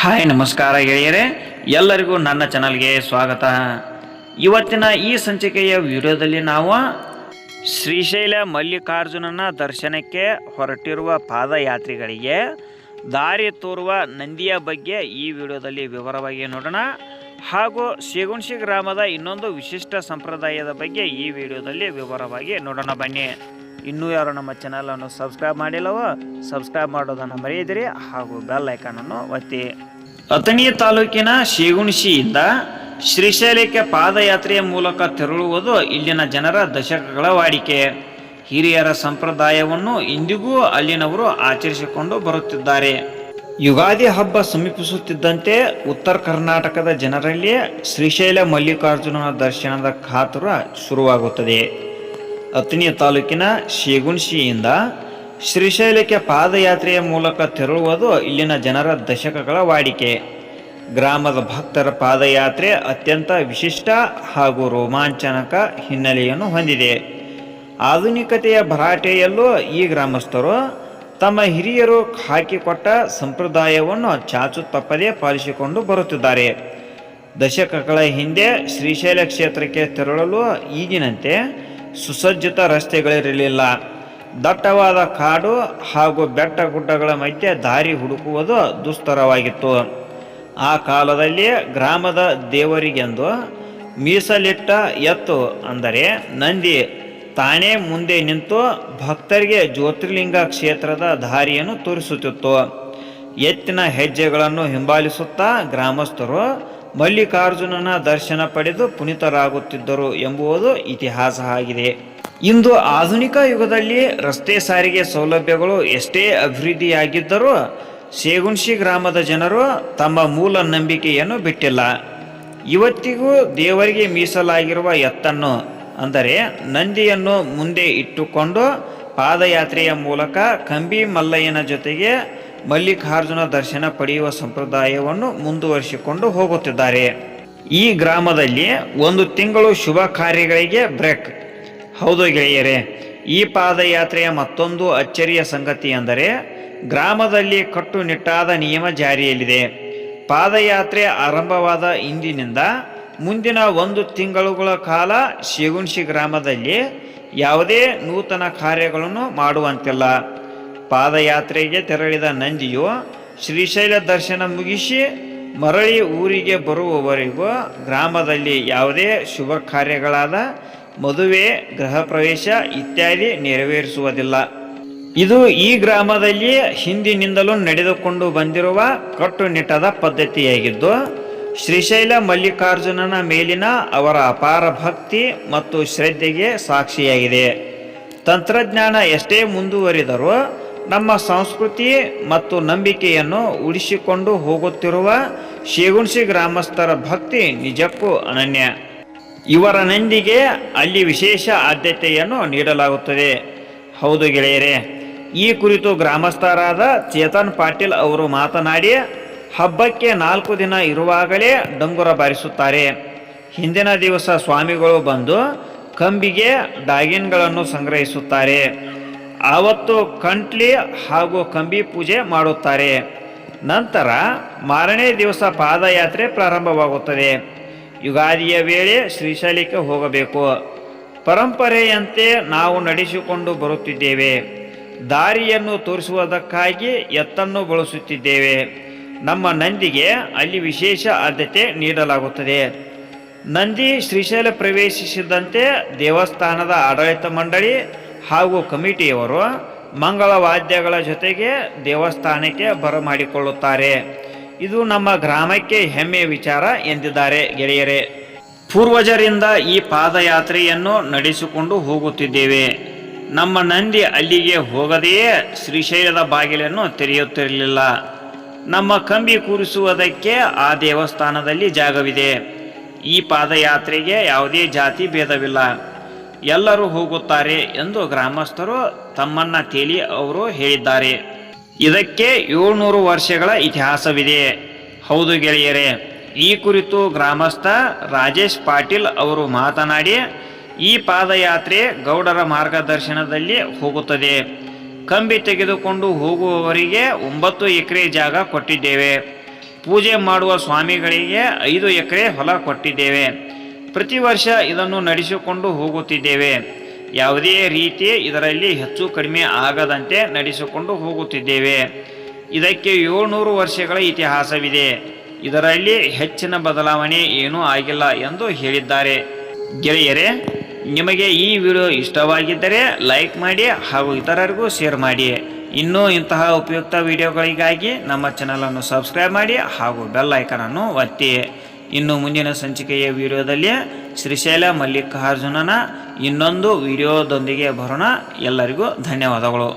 Hi ನಮಸ್ಕಾರ ಗೆಳೆಯರೇ, ಎಲ್ಲರಿಗೂ ನನ್ನ ಚಾನಲ್ಗೆ ಸ್ವಾಗತ. ಇವತ್ತಿನ ಈ ಸಂಚಿಕೆಯ ವಿಡಿಯೋದಲ್ಲಿ ನಾವು ಶ್ರೀಶೈಲ ಮಲ್ಲಿಕಾರ್ಜುನನ ದರ್ಶನಕ್ಕೆ ಹೊರಟಿರುವ ಪಾದಯಾತ್ರಿಗಳಿಗೆ ದಾರಿ ತೋರುವ ನಂದಿಯ ಬಗ್ಗೆ ಈ ವಿಡಿಯೋದಲ್ಲಿ ವಿವರವಾಗಿ ನೋಡೋಣ. ಹಾಗೂ ಶೇಗುಣಶಿ ಗ್ರಾಮದ ಇನ್ನೊಂದು ವಿಶಿಷ್ಟ ಸಂಪ್ರದಾಯದ ಬಗ್ಗೆ ಈ ವಿಡಿಯೋದಲ್ಲಿ ವಿವರವಾಗಿ ನೋಡೋಣ. ಬನ್ನಿ. ಇನ್ನೂ ಯಾರು ನಮ್ಮ ಚಾನಲನ್ನು ಸಬ್ಸ್ಕ್ರೈಬ್ ಮಾಡಿಲ್ಲವೋ ಸಬ್ಸ್ಕ್ರೈಬ್ ಮಾಡೋದನ್ನು ಮರೆಯದಿರಿ ಹಾಗೂ ಬೆಲ್ ಐಕಾನನ್ನು ಒತ್ತಿ. ಅಥಣಿ ತಾಲೂಕಿನ ಶೇಗುಣಶಿಯಿಂದ ಶ್ರೀಶೈಲಕ್ಕೆ ಪಾದಯಾತ್ರೆಯ ಮೂಲಕ ತೆರಳುವುದು ಇಲ್ಲಿನ ಜನರ ದಶಕಗಳ ವಾಡಿಕೆ. ಹಿರಿಯರ ಸಂಪ್ರದಾಯವನ್ನು ಇಂದಿಗೂ ಅಲ್ಲಿನವರು ಆಚರಿಸಿಕೊಂಡು ಬರುತ್ತಿದ್ದಾರೆ. ಯುಗಾದಿ ಹಬ್ಬ ಸಮೀಪಿಸುತ್ತಿದ್ದಂತೆ ಉತ್ತರ ಕರ್ನಾಟಕದ ಜನರಲ್ಲಿ ಶ್ರೀಶೈಲ ಮಲ್ಲಿಕಾರ್ಜುನನ ದರ್ಶನದ ಕಾತುರ ಶುರುವಾಗುತ್ತದೆ. ಅಥಣಿ ತಾಲೂಕಿನ ಶೇಗುಣಶಿಯಿಂದ ಶ್ರೀಶೈಲಕ್ಕೆ ಪಾದಯಾತ್ರೆಯ ಮೂಲಕ ತೆರಳುವುದು ಇಲ್ಲಿನ ಜನರ ದಶಕಗಳ ವಾಡಿಕೆ. ಗ್ರಾಮದ ಭಕ್ತರ ಪಾದಯಾತ್ರೆ ಅತ್ಯಂತ ವಿಶಿಷ್ಟ ಹಾಗೂ ರೋಮಾಂಚನಕ ಹಿನ್ನೆಲೆಯನ್ನು ಹೊಂದಿದೆ. ಆಧುನಿಕತೆಯ ಭರಾಟೆಯಲ್ಲೂ ಈ ಗ್ರಾಮಸ್ಥರು ತಮ್ಮ ಹಿರಿಯರು ಹಾಕಿಕೊಟ್ಟ ಸಂಪ್ರದಾಯವನ್ನು ಚಾಚು ತಪ್ಪದೇ ಪಾಲಿಸಿಕೊಂಡು ಬರುತ್ತಿದ್ದಾರೆ. ದಶಕಗಳ ಹಿಂದೆ ಶ್ರೀಶೈಲ ಕ್ಷೇತ್ರಕ್ಕೆ ತೆರಳಲು ಈಗಿನಂತೆ ಸುಸಜ್ಜಿತ ರಸ್ತೆಗಳಿರಲಿಲ್ಲ. ದಟ್ಟವಾದ ಕಾಡು ಹಾಗೂ ಬೆಟ್ಟ ಗುಡ್ಡಗಳ ಮಧ್ಯೆ ದಾರಿ ಹುಡುಕುವುದು ದುಸ್ತರವಾಗಿತ್ತು. ಆ ಕಾಲದಲ್ಲಿ ಗ್ರಾಮದ ದೇವರಿಗೆಂದು ಮೀಸಲಿಟ್ಟ ಎತ್ತು ಅಂದರೆ ನಂದಿ ತಾನೇ ಮುಂದೆ ನಿಂತು ಭಕ್ತರಿಗೆ ಜ್ಯೋತಿರ್ಲಿಂಗ ಕ್ಷೇತ್ರದ ದಾರಿಯನ್ನು ತೋರಿಸುತ್ತಿತ್ತು. ಎತ್ತಿನ ಹೆಜ್ಜೆಗಳನ್ನು ಹಿಂಬಾಲಿಸುತ್ತಾ ಗ್ರಾಮಸ್ಥರು ಮಲ್ಲಿಕಾರ್ಜುನನ ದರ್ಶನ ಪಡೆದು ಪುನೀತರಾಗುತ್ತಿದ್ದರು ಎಂಬುದು ಇತಿಹಾಸ ಆಗಿದೆ. ಇಂದು ಆಧುನಿಕ ಯುಗದಲ್ಲಿ ರಸ್ತೆ ಸಾರಿಗೆ ಸೌಲಭ್ಯಗಳು ಎಷ್ಟೇ ಅಭಿವೃದ್ಧಿಯಾಗಿದ್ದರೂ ಶೇಗುಣಶಿ ಗ್ರಾಮದ ಜನರು ತಮ್ಮ ಮೂಲ ನಂಬಿಕೆಯನ್ನು ಬಿಟ್ಟಿಲ್ಲ. ಇವತ್ತಿಗೂ ದೇವರಿಗೆ ಮೀಸಲಾಗಿರುವ ಎತ್ತನ್ನು ಅಂದರೆ ನಂದಿಯನ್ನು ಮುಂದೆ ಇಟ್ಟುಕೊಂಡು ಪಾದಯಾತ್ರೆಯ ಮೂಲಕ ಕಂಬಿ ಮಲ್ಲಯ್ಯನ ಜೊತೆಗೆ ಮಲ್ಲಿಕಾರ್ಜುನ ದರ್ಶನ ಪಡೆಯುವ ಸಂಪ್ರದಾಯವನ್ನು ಮುಂದುವರಿಸಿಕೊಂಡು ಹೋಗುತ್ತಿದ್ದಾರೆ. ಈ ಗ್ರಾಮದಲ್ಲಿ ಒಂದು ತಿಂಗಳು ಶುಭ ಕಾರ್ಯಗಳಿಗೆ ಬ್ರೇಕ್. ಹೌದು ಗೆಳೆಯರೇ, ಈ ಪಾದಯಾತ್ರೆಯ ಮತ್ತೊಂದು ಅಚ್ಚರಿಯ ಸಂಗತಿ ಎಂದರೆ ಗ್ರಾಮದಲ್ಲಿ ಕಟ್ಟುನಿಟ್ಟಾದ ನಿಯಮ ಜಾರಿಯಲ್ಲಿದೆ. ಪಾದಯಾತ್ರೆ ಆರಂಭವಾದ ಇಂದಿನಿಂದ ಮುಂದಿನ 1 ತಿಂಗಳುಗಳ ಕಾಲ ಶೇಗುಣಶಿ ಗ್ರಾಮದಲ್ಲಿ ಯಾವುದೇ ನೂತನ ಕಾರ್ಯಗಳನ್ನು ಮಾಡುವಂತಿಲ್ಲ. ಪಾದಯಾತ್ರೆಗೆ ತೆರಳಿದ ನಂದಿಯು ಶ್ರೀಶೈಲ ದರ್ಶನ ಮುಗಿಸಿ ಮರಳಿ ಊರಿಗೆ ಬರುವವರೆಗೂ ಗ್ರಾಮದಲ್ಲಿ ಯಾವುದೇ ಶುಭ ಕಾರ್ಯಗಳಾದ ಮದುವೆ, ಗೃಹ ಪ್ರವೇಶ ಇತ್ಯಾದಿ ನೆರವೇರಿಸುವುದಿಲ್ಲ. ಇದು ಈ ಗ್ರಾಮದಲ್ಲಿ ಹಿಂದಿನಿಂದಲೂ ನಡೆದುಕೊಂಡು ಬಂದಿರುವ ಕಟ್ಟುನಿಟ್ಟಾದ ಪದ್ಧತಿಯಾಗಿದ್ದು ಶ್ರೀಶೈಲ ಮಲ್ಲಿಕಾರ್ಜುನನ ಮೇಲಿನ ಅವರ ಅಪಾರ ಭಕ್ತಿ ಮತ್ತು ಶ್ರದ್ಧೆಗೆ ಸಾಕ್ಷಿಯಾಗಿದೆ. ತಂತ್ರಜ್ಞಾನ ಎಷ್ಟೇ ಮುಂದುವರಿದರೂ ನಮ್ಮ ಸಂಸ್ಕೃತಿ ಮತ್ತು ನಂಬಿಕೆಯನ್ನು ಉಳಿಸಿಕೊಂಡು ಹೋಗುತ್ತಿರುವ ಶೇಗುಣಶಿ ಗ್ರಾಮಸ್ಥರ ಭಕ್ತಿ ನಿಜಕ್ಕೂ ಅನನ್ಯ. ಇವರ ನಂದಿಗೆ ಅಲ್ಲಿ ವಿಶೇಷ ಆದ್ಯತೆಯನ್ನು ನೀಡಲಾಗುತ್ತದೆ. ಹೌದು ಗೆಳೆಯರೇ, ಈ ಕುರಿತು ಗ್ರಾಮಸ್ಥರಾದ ಚೇತನ್ ಪಾಟೀಲ್ ಅವರು ಮಾತನಾಡಿ, ಹಬ್ಬಕ್ಕೆ 4 ದಿನ ಇರುವಾಗಲೇ ಡಂಗುರ ಬಾರಿಸುತ್ತಾರೆ. ಹಿಂದಿನ ದಿವಸ ಸ್ವಾಮಿಗಳು ಬಂದು ಕಂಬಿಗೆ ಡಾಗಿನ್ಗಳನ್ನು ಸಂಗ್ರಹಿಸುತ್ತಾರೆ. ಆವತ್ತು ಕಂಟ್ಲಿ ಹಾಗೂ ಕಂಬಿ ಪೂಜೆ ಮಾಡುತ್ತಾರೆ. ನಂತರ ಮಾರನೇ ದಿವಸ ಪಾದಯಾತ್ರೆ ಪ್ರಾರಂಭವಾಗುತ್ತದೆ. ಯುಗಾದಿಯ ವೇಳೆ ಶ್ರೀಶೈಲಕ್ಕೆ ಹೋಗಬೇಕು. ಪರಂಪರೆಯಂತೆ ನಾವು ನಡೆಸಿಕೊಂಡು ಬರುತ್ತಿದ್ದೇವೆ. ದಾರಿಯನ್ನು ತೋರಿಸುವುದಕ್ಕಾಗಿ ಎತ್ತನ್ನು ಬಳಸುತ್ತಿದ್ದೇವೆ. ನಮ್ಮ ನಂದಿಗೆ ಅಲ್ಲಿ ವಿಶೇಷ ಆದ್ಯತೆ ನೀಡಲಾಗುತ್ತದೆ. ನಂದಿ ಶ್ರೀಶೈಲ ಪ್ರವೇಶಿಸಿದಂತೆ ದೇವಸ್ಥಾನದ ಆಡಳಿತ ಮಂಡಳಿ ಹಾಗೂ ಕಮಿಟಿಯವರು ಮಂಗಳವಾದ್ಯಗಳ ಜೊತೆಗೆ ದೇವಸ್ಥಾನಕ್ಕೆ ಬರಮಾಡಿಕೊಳ್ಳುತ್ತಾರೆ. ಇದು ನಮ್ಮ ಗ್ರಾಮಕ್ಕೆ ಹೆಮ್ಮೆಯ ವಿಚಾರ ಎಂದಿದ್ದಾರೆ ಗೆಳೆಯರೇ. ಪೂರ್ವಜರಿಂದ ಈ ಪಾದಯಾತ್ರೆಯನ್ನು ನಡೆಸಿಕೊಂಡು ಹೋಗುತ್ತಿದ್ದೇವೆ. ನಮ್ಮ ನಂದಿ ಅಲ್ಲಿಗೆ ಹೋಗದೆಯೇ ಶ್ರೀಶೈಲದ ಬಾಗಿಲನ್ನು ತೆರೆಯುತ್ತಿರಲಿಲ್ಲ. ನಮ್ಮ ಕಂಬಿ ಕೂರಿಸುವುದಕ್ಕೆ ಆ ದೇವಸ್ಥಾನದಲ್ಲಿ ಜಾಗವಿದೆ. ಈ ಪಾದಯಾತ್ರೆಗೆ ಯಾವುದೇ ಜಾತಿ ಭೇದವಿಲ್ಲ, ಎಲ್ಲರೂ ಹೋಗುತ್ತಾರೆ ಎಂದು ಗ್ರಾಮಸ್ಥರು ತಮ್ಮಣ್ಣ ತೇಲಿ ಅವರು ಹೇಳಿದ್ದಾರೆ. ಇದಕ್ಕೆ 700 ವರ್ಷಗಳ ಇತಿಹಾಸವಿದೆ. ಹೌದು ಗೆಳೆಯರೇ, ಈ ಕುರಿತು ಗ್ರಾಮಸ್ಥ ರಾಜೇಶ್ ಪಾಟೀಲ್ ಅವರು ಮಾತನಾಡಿ, ಈ ಪಾದಯಾತ್ರೆ ಗೌಡರ ಮಾರ್ಗದರ್ಶನದಲ್ಲಿ ಹೋಗುತ್ತದೆ. ಕಂಬಿ ತೆಗೆದುಕೊಂಡು ಹೋಗುವವರಿಗೆ 9 ಎಕರೆ ಜಾಗ ಕೊಟ್ಟಿದ್ದೇವೆ. ಪೂಜೆ ಮಾಡುವ ಸ್ವಾಮಿಗಳಿಗೆ 5 ಎಕರೆ ಹೊಲ ಕೊಟ್ಟಿದ್ದೇವೆ. ಪ್ರತಿ ವರ್ಷ ಇದನ್ನು ನಡೆಸಿಕೊಂಡು ಹೋಗುತ್ತಿದ್ದೇವೆ. ಯಾವುದೇ ರೀತಿ ಇದರಲ್ಲಿ ಹೆಚ್ಚು ಕಡಿಮೆ ಆಗದಂತೆ ನಡೆಸಿಕೊಂಡು ಹೋಗುತ್ತಿದ್ದೇವೆ. ಇದಕ್ಕೆ 700 ವರ್ಷಗಳ ಇತಿಹಾಸವಿದೆ. ಇದರಲ್ಲಿ ಹೆಚ್ಚಿನ ಬದಲಾವಣೆ ಏನೂ ಆಗಿಲ್ಲ ಎಂದು ಹೇಳಿದ್ದಾರೆ. ಗೆಳೆಯರೇ, ನಿಮಗೆ ಈ ವಿಡಿಯೋ ಇಷ್ಟವಾಗಿದ್ದರೆ ಲೈಕ್ ಮಾಡಿ ಹಾಗೂ ಇತರರಿಗೂ ಶೇರ್ ಮಾಡಿ. ಇನ್ನೂ ಇಂತಹ ಉಪಯುಕ್ತ ವಿಡಿಯೋಗಳಿಗಾಗಿ ನಮ್ಮ ಚಾನಲನ್ನು ಸಬ್ಸ್ಕ್ರೈಬ್ ಮಾಡಿ ಹಾಗೂ ಬೆಲ್ ಐಕನನ್ನು ಒತ್ತಿ. ಇನ್ನು ಮುಂದಿನ ಸಂಚಿಕೆಯ ವಿಡಿಯೋದಲ್ಲಿ ಶ್ರೀಶೈಲ ಮಲ್ಲಿಕಾರ್ಜುನನ ಇನ್ನೊಂದು ವಿಡಿಯೋದೊಂದಿಗೆ ಬರೋಣ. ಎಲ್ಲರಿಗೂ ಧನ್ಯವಾದಗಳು.